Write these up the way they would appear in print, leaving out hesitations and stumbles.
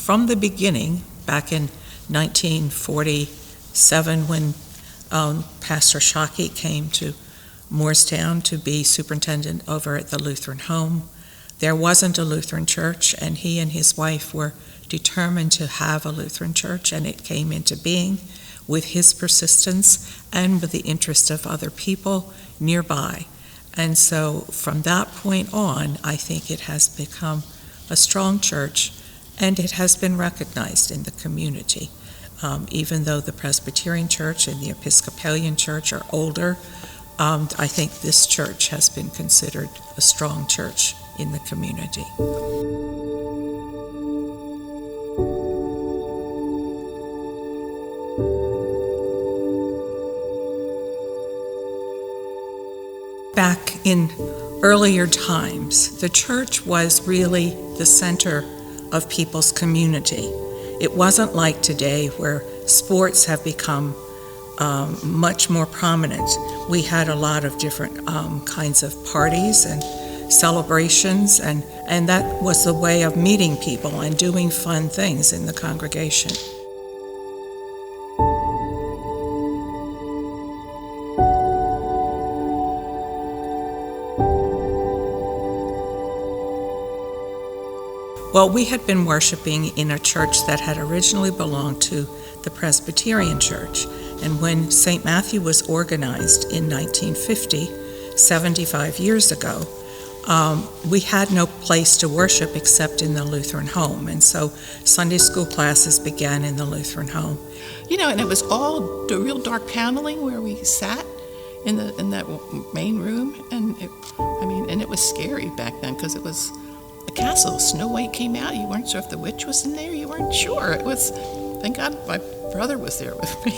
from the beginning, back in 1947, when Pastor Shockey came to Moorestown to be superintendent over at the Lutheran home, there wasn't a Lutheran church, and he and his wife were determined to have a Lutheran church, and it came into being with his persistence and with the interest of other people nearby. And so from that point on, I think it has become a strong church, and it has been recognized in the community. Even though the Presbyterian Church and the Episcopalian Church are older, I think this church has been considered a strong church in the community. Back in earlier times, the church was really the center of people's community. It wasn't like today where sports have become much more prominent. We had a lot of different kinds of parties and celebrations, and that was the way of meeting people and doing fun things in the congregation. Well, we had been worshiping in a church that had originally belonged to the Presbyterian Church, and when St. Matthew was organized in 1950, 75 years ago, we had no place to worship except in the Lutheran home, and so Sunday school classes began in the Lutheran home. And it was all the real dark paneling where we sat in that main room, and it was scary back then because it was a castle. Snow White came out. You weren't sure if the witch was in there. You weren't sure. It was, thank God my brother was there with me.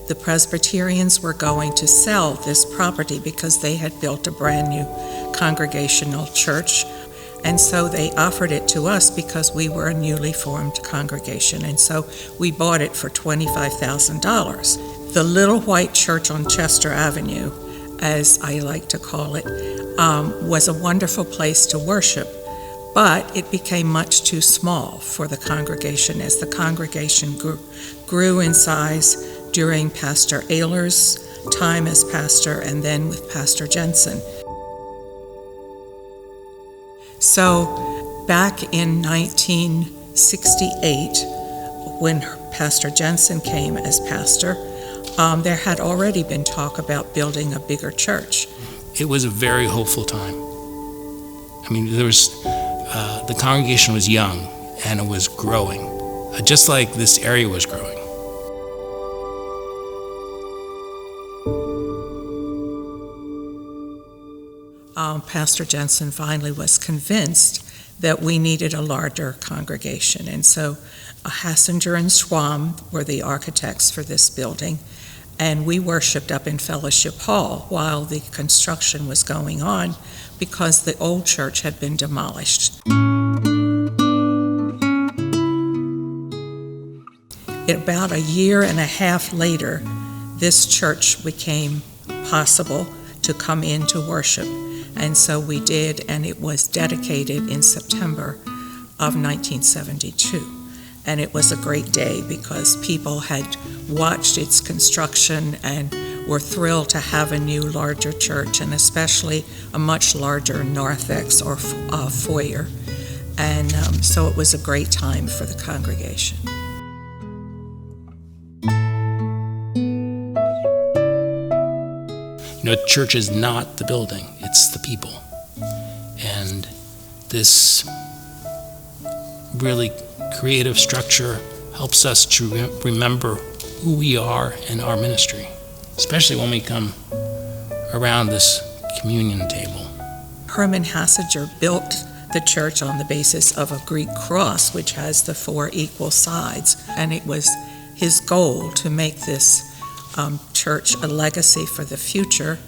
The Presbyterians were going to sell this property because they had built a brand new congregational church, and so they offered it to us because we were a newly formed congregation, and so we bought it for $25,000. The Little White Church on Chester Avenue, as I like to call it, was a wonderful place to worship, but it became much too small for the congregation as the congregation grew in size during Pastor Ayler's time as pastor and then with Pastor Jensen. So back in 1968, when Pastor Jensen came as pastor, there had already been talk about building a bigger church. It was a very hopeful time. There was the congregation was young and it was growing, just like this area was growing. Pastor Jensen finally was convinced that we needed a larger congregation, and so Hassinger and Schwam were the architects for this building, and we worshiped up in Fellowship Hall while the construction was going on because the old church had been demolished. About a year and a half later, this church became possible to come in to worship, and so we did, and it was dedicated in September of 1972. And it was a great day because people had watched its construction and were thrilled to have a new, larger church, and especially a much larger narthex or foyer. And so it was a great time for the congregation. Church is not the building, it's the people. And this really creative structure helps us to remember who we are in our ministry, especially when we come around this communion table. Herman Hassinger built the church on the basis of a Greek cross, which has the 4 equal sides, and it was his goal to make this church a legacy for the future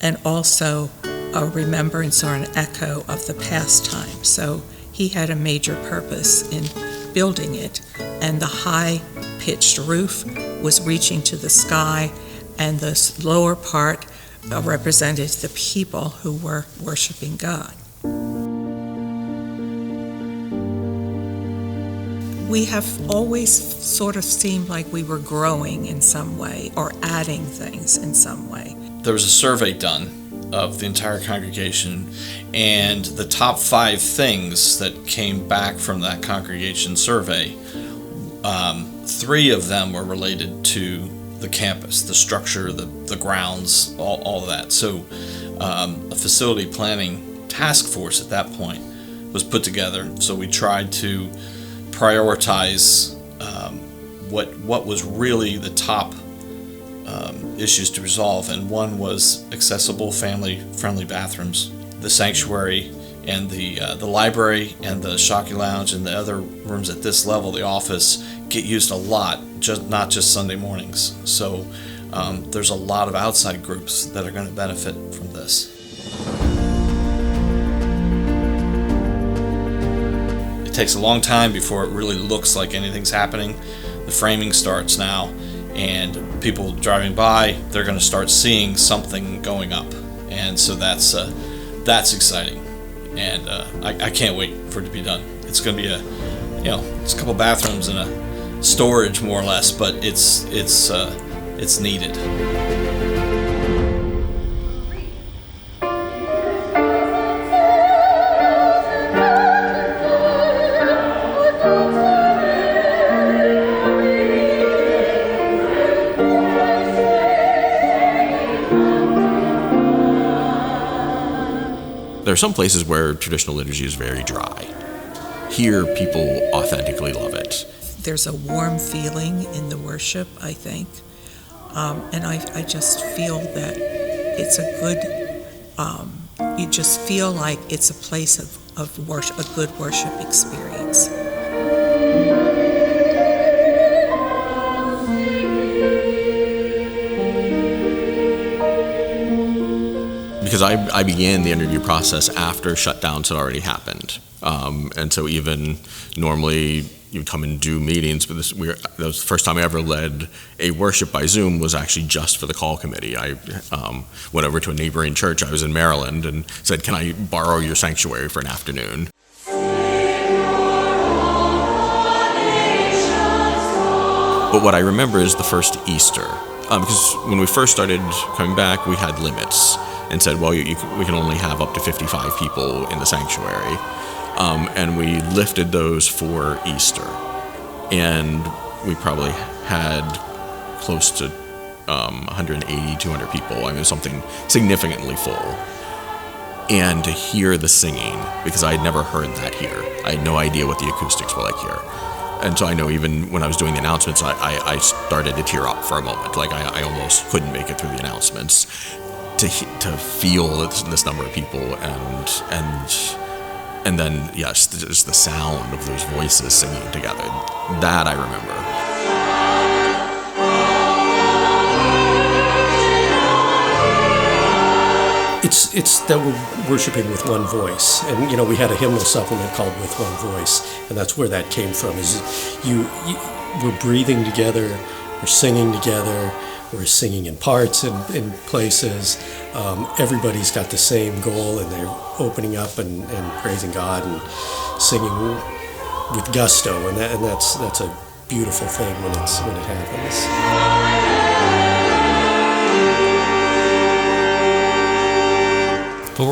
and also a remembrance or an echo of the past time. So he had a major purpose in building it, and the high-pitched roof was reaching to the sky, and the lower part represented the people who were worshiping God. we have always sort of seemed like we were growing in some way or adding things in some way. There was a survey done of the entire congregation, and the top 5 things that came back from that congregation survey, 3 of them were related to the campus, the structure, the grounds, all of that. So a facility planning task force at that point was put together. So we tried to prioritize what was really the top issues to resolve, and one was accessible family-friendly bathrooms. The sanctuary and the library and the Shockey Lounge and the other rooms at this level, the office, get used a lot, not just Sunday mornings. So there's a lot of outside groups that are going to benefit from this. It takes a long time before it really looks like anything's happening. The framing starts now, and people driving by, they're going to start seeing something going up, and so that's exciting, and I can't wait for it to be done. It's going to be it's a couple bathrooms and a storage, more or less, but it's needed. There are some places where traditional liturgy is very dry. Here, people authentically love it. There's a warm feeling in the worship, I think, and I just feel that it's a good, you just feel like it's a place of worship, a good worship experience. Because I began the interview process after shutdowns had already happened. And so even normally you'd come and do meetings, but that was the first time I ever led a worship by Zoom was actually just for the call committee. I went over to a neighboring church. I was in Maryland and said, "Can I borrow your sanctuary for an afternoon?" But what I remember is the first Easter. Because when we first started coming back, we had limits and said, well, we can only have up to 55 people in the sanctuary. And we lifted those for Easter. And we probably had close to 180, 200 people. I mean, something significantly full. And to hear the singing, because I had never heard that here. I had no idea what the acoustics were like here. And so I know even when I was doing the announcements, I started to tear up for a moment. Like I almost couldn't make it through the announcements. To feel this number of people and then yes, just the sound of those voices singing together. That I remember. It's that we're worshiping with one voice, and we had a hymnal supplement called "With One Voice," and that's where that came from. Is we're breathing together, we're singing together, we're singing in parts and in places. Everybody's got the same goal, and they're opening up and praising God and singing with gusto, and that's a beautiful thing when it happens. But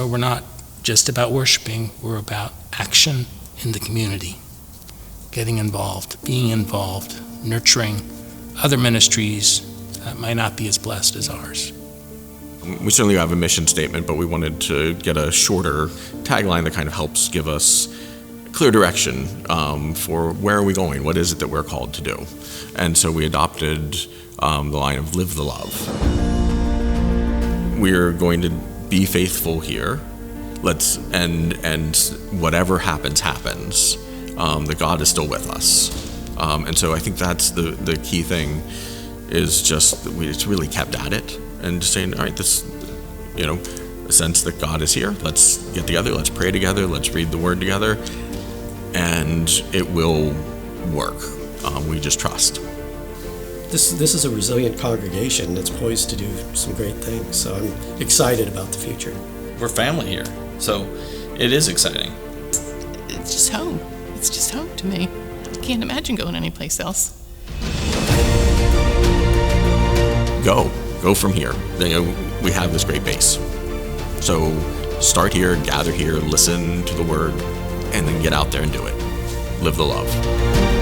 we're not just about worshiping, we're about action in the community, getting involved, being involved, nurturing other ministries that might not be as blessed as ours. We certainly have a mission statement, but we wanted to get a shorter tagline that kind of helps give us clear direction for where are we going, what is it that we're called to do. And so we adopted the line of live the love. We're going to be faithful here. And whatever happens, that God is still with us. And so I think that's the key thing, is just that it's really kept at it and just saying, all right, this, a sense that God is here. Let's get together, let's pray together, let's read the word together, and it will work. We just trust. This is a resilient congregation that's poised to do some great things, so I'm excited about the future. We're family here, so it is exciting. It's just home. It's just home to me. can't imagine going anyplace else. Go from here. We have this great base. So start here, gather here, listen to the word, and then get out there and do it. Live the love.